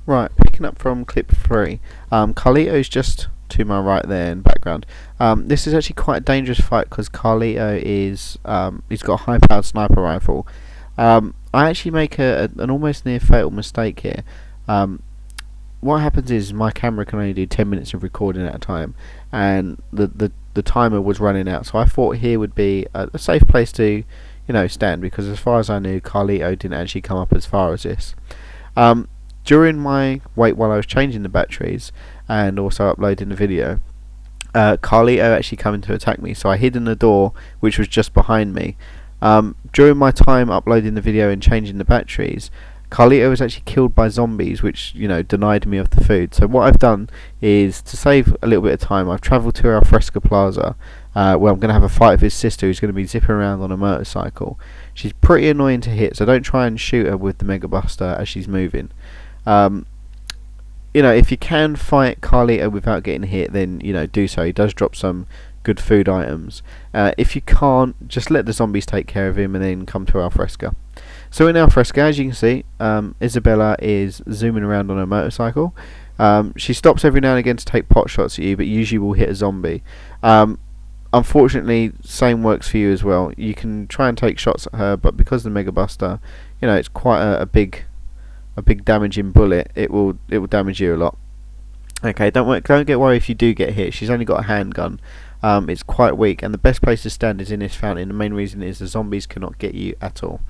Right, picking up from clip 3, Carlito's just to my right there in the background. This is actually quite a dangerous fight because Carlito is he's got a high-powered sniper rifle. I actually make an almost near fatal mistake here. Um, what happens is my camera can only do 10 minutes of recording at a time, and the timer was running out. So I thought here would be a safe place to, stand, because as far as I knew, Carlito didn't actually come up as far as this. Um, During my wait while I was changing the batteries and also uploading the video, Carlito actually coming to attack me, so I hid in the door which was just behind me. During my time uploading the video and changing the batteries, Carlito was actually killed by zombies, which denied me of the food. So what I've done is, to save a little bit of time, I've travelled to Alfresca Plaza, where I'm going to have a fight with his sister, who's going to be zipping around on a motorcycle. She's pretty annoying to hit, so don't try and shoot her with the Mega Buster as she's moving. Um, if you can fight Carlito without getting hit, then do so. He does drop some good food items. If you can't, just let the zombies take care of him and then come to Alfresca. So in Alfresca, as you can see, Isabella is zooming around on a motorcycle. She stops every now and again to take pot shots at you, but usually will hit a zombie. Unfortunately, same works for you as well. You can try and take shots at her, but because the Mega Buster, it's quite a big damaging bullet, it will damage you a lot. Okay, don't get worried if you do get hit. She's only got a handgun. It's quite weak, and the best place to stand is in this fountain. The main reason is the zombies cannot get you at all.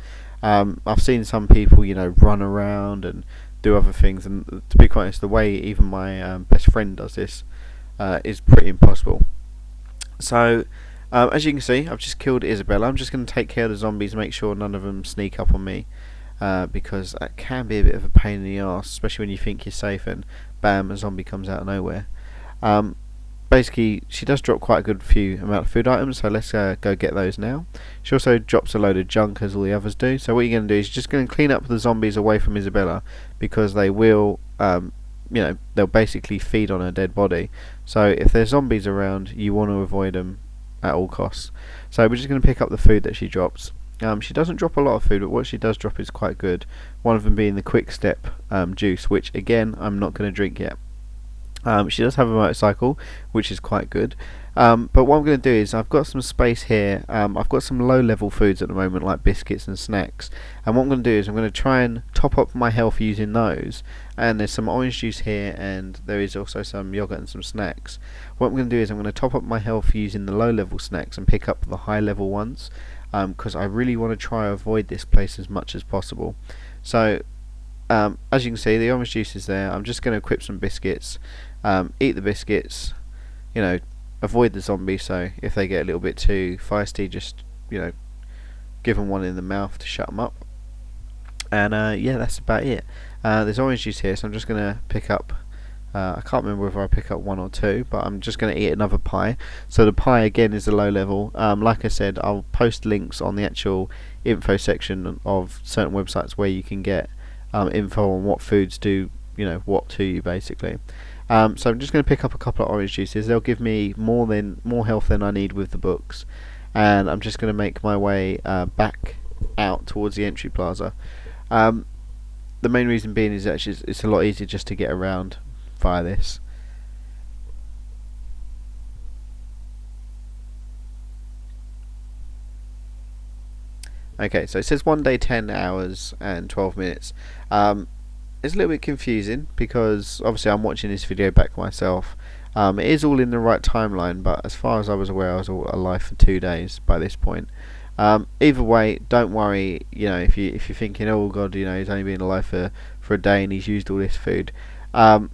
I've seen some people, run around and do other things, and to be quite honest, the way even my best friend does this is pretty impossible. So, as you can see, I've just killed Isabella. I'm just going to take care of the zombies, make sure none of them sneak up on me. Because that can be a bit of a pain in the arse, especially when you think you're safe and bam, a zombie comes out of nowhere. Basically, she does drop quite a good few amount of food items, so let's go get those now. She also drops a load of junk, as all the others do. So what you're going to do is you're just going to clean up the zombies away from Isabella, because they will, they'll basically feed on her dead body. So if there's zombies around, you want to avoid them at all costs. So we're just going to pick up the food that she drops. She doesn't drop a lot of food, but what she does drop is quite good. One of them being the Quick Step juice, which again I'm not going to drink yet. She does have a motorcycle, which is quite good. But what I'm going to do is, I've got some space here. I've got some low-level foods at the moment, like biscuits and snacks. And what I'm going to do is I'm going to try and top up my health using those. And there's some orange juice here, and there is also some yogurt and some snacks. What I'm going to do is I'm going to top up my health using the low-level snacks and pick up the high-level ones, because I really want to try and avoid this place as much as possible. So as you can see, the orange juice is there. I'm just going to equip some biscuits, eat the biscuits, avoid the zombies. So if they get a little bit too feisty, just give them one in the mouth to shut them up. And yeah, that's about it. There's orange juice here, so I'm just going to pick up, I can't remember whether I pick up one or two, but I'm just going to eat another pie. So the pie again is a low level. Like I said, I'll post links on the actual info section of certain websites where you can get info on what foods do what to you, basically. So I'm just going to pick up a couple of orange juices. They'll give me more health than I need with the books, and I'm just going to make my way back out towards the entry plaza. The main reason being is that it's a lot easier just to get around via this. Okay, so it says 1 day 10 hours and 12 minutes. It's a little bit confusing because obviously I'm watching this video back myself. It is all in the right timeline, but as far as I was aware, I was all alive for 2 days by this point. Either way, don't worry. If you're thinking, oh god, he's only been alive for a day and he's used all this food. Put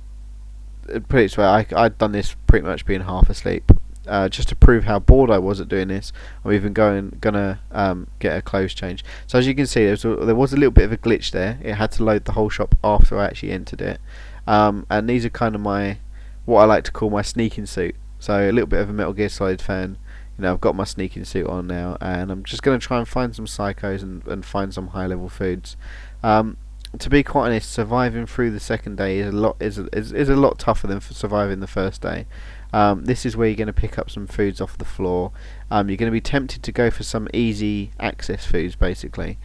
it this way, I'd done this pretty much being half asleep. Just to prove how bored I was at doing this, I'm even gonna get a clothes change. So as you can see, there was a little bit of a glitch there. It had to load the whole shop after I actually entered it. And these are kind of what I like to call my sneaking suit. So a little bit of a Metal Gear Solid fan. I've got my sneaking suit on now, and I'm just going to try and find some psychos and find some high level foods. To be quite honest, surviving through the second day is a lot tougher than surviving the first day. This is where you're going to pick up some foods off the floor. You're going to be tempted to go for some easy access foods, basically.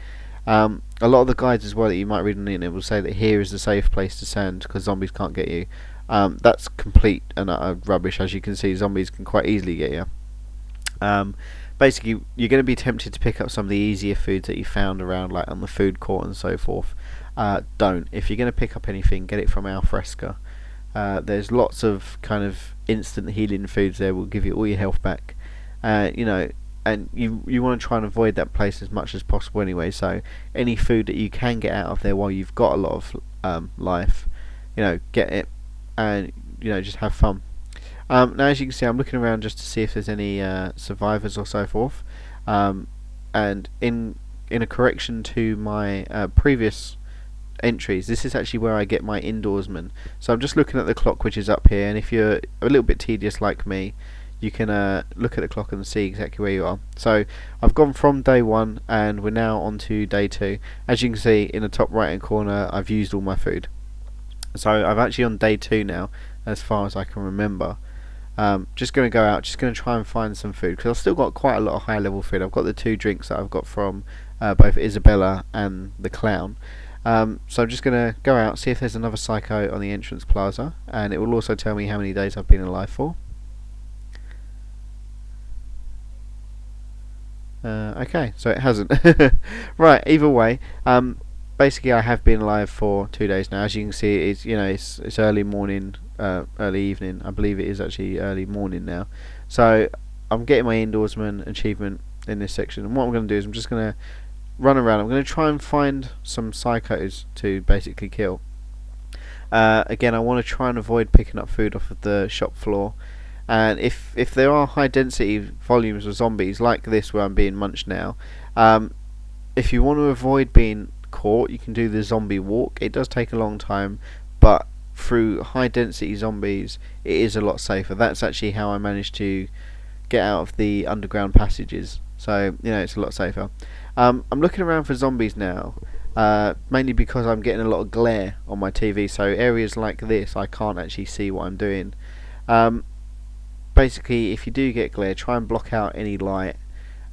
A lot of the guides as well that you might read on the internet will say that here is the safe place to stand because zombies can't get you. That's complete and utter rubbish. As you can see, zombies can quite easily get you. Basically, you're going to be tempted to pick up some of the easier foods that you found around, like on the food court and so forth. Don't. If you're going to pick up anything, get it from al fresco. There's lots of kind of instant healing foods there. Will give you all your health back. You know, and you want to try and avoid that place as much as possible anyway. So any food that you can get out of there while you've got a lot of life, you know, get it, and you know, just have fun. Now, as you can see, I'm looking around just to see if there's any survivors or so forth. And in a correction to my previous entries, this is actually where I get my indoorsman. So I'm just looking at the clock, which is up here, and if you're a little bit tedious like me, you can look at the clock and see exactly where you are. So I've gone from day 1 and we're now on to day 2. As you can see in the top right hand corner, I've used all my food. So I'm actually on day 2 now, as far as I can remember. Just going to go out, just going to try and find some food, because I've still got quite a lot of high level food. I've got the 2 drinks that I've got from both Isabella and the clown. So I'm just going to go out, see if there's another psycho on the entrance plaza, and it will also tell me how many days I've been alive for. Okay, so it hasn't. Right, either way, basically I have been alive for 2 days now. As you can see, it's early morning, early evening. I believe it is actually early morning now. So I'm getting my indoorsman achievement in this section, and what I'm going to do is I'm just going to run around. I'm going to try and find some psychos to basically kill. Again, I want to try and avoid picking up food off of the shop floor. And if there are high density volumes of zombies like this where I'm being munched now, if you want to avoid being caught, you can do the zombie walk. It does take a long time, but through high density zombies it is a lot safer. That's actually how I managed to get out of the underground passages, so you know, it's a lot safer. I'm looking around for zombies now, mainly because I'm getting a lot of glare on my TV, so areas like this I can't actually see what I'm doing. Basically, if you do get glare, try and block out any light.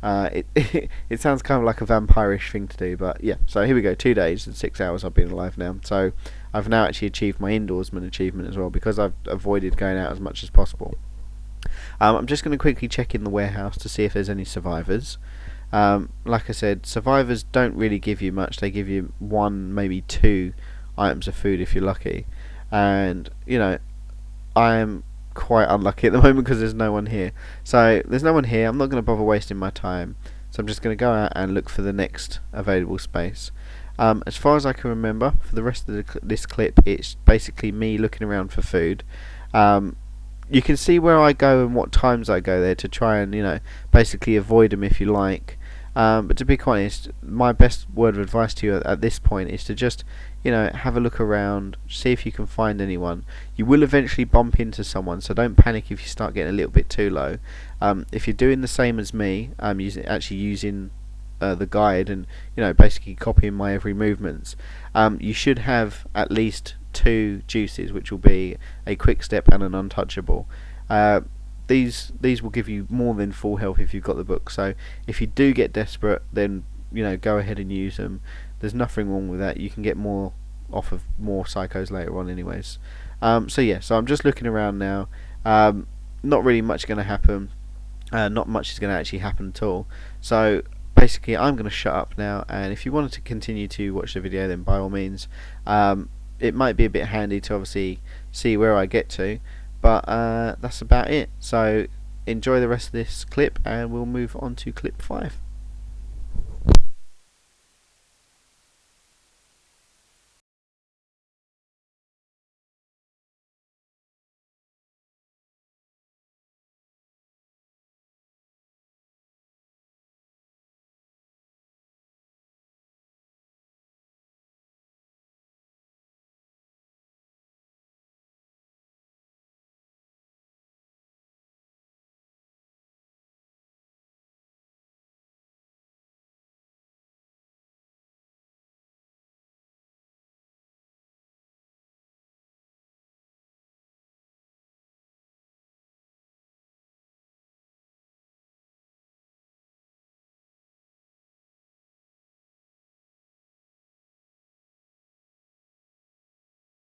It sounds kind of like a vampirish thing to do, but yeah. So here we go, 2 days and 6 hours I've been alive now. So I've now actually achieved my indoorsman achievement as well, because I've avoided going out as much as possible. I'm just going to quickly check in the warehouse to see if there's any survivors. Like I said, survivors don't really give you much. They give you 1, maybe 2 items of food if you're lucky. And you know, I am quite unlucky at the moment because there's no one here. So there's no one here. I'm not going to bother wasting my time. So I'm just going to go out and look for the next available space. As far as I can remember, for the rest of this clip, it's basically me looking around for food. You can see where I go and what times I go there to try and, you know, basically avoid them if you like. But to be quite honest, my best word of advice to you at this point is to just, you know, have a look around, see if you can find anyone. You will eventually bump into someone, so don't panic if you start getting a little bit too low. If you're doing the same as me, using the guide and, you know, basically copying my every movements, you should have at least 2 juices, which will be a quick step and an untouchable. These will give you more than full health if you've got the book. So if you do get desperate, then, you know, go ahead and use them. There's nothing wrong with that. You can get more off of more psychos later on anyways. So yeah, so I'm just looking around now. Not really much going to happen. Not much is going to actually happen at all. So basically I'm going to shut up now, and if you wanted to continue to watch the video, then by all means. It might be a bit handy to obviously see where I get to, but that's about it. So enjoy the rest of this clip and we'll move on to clip 5.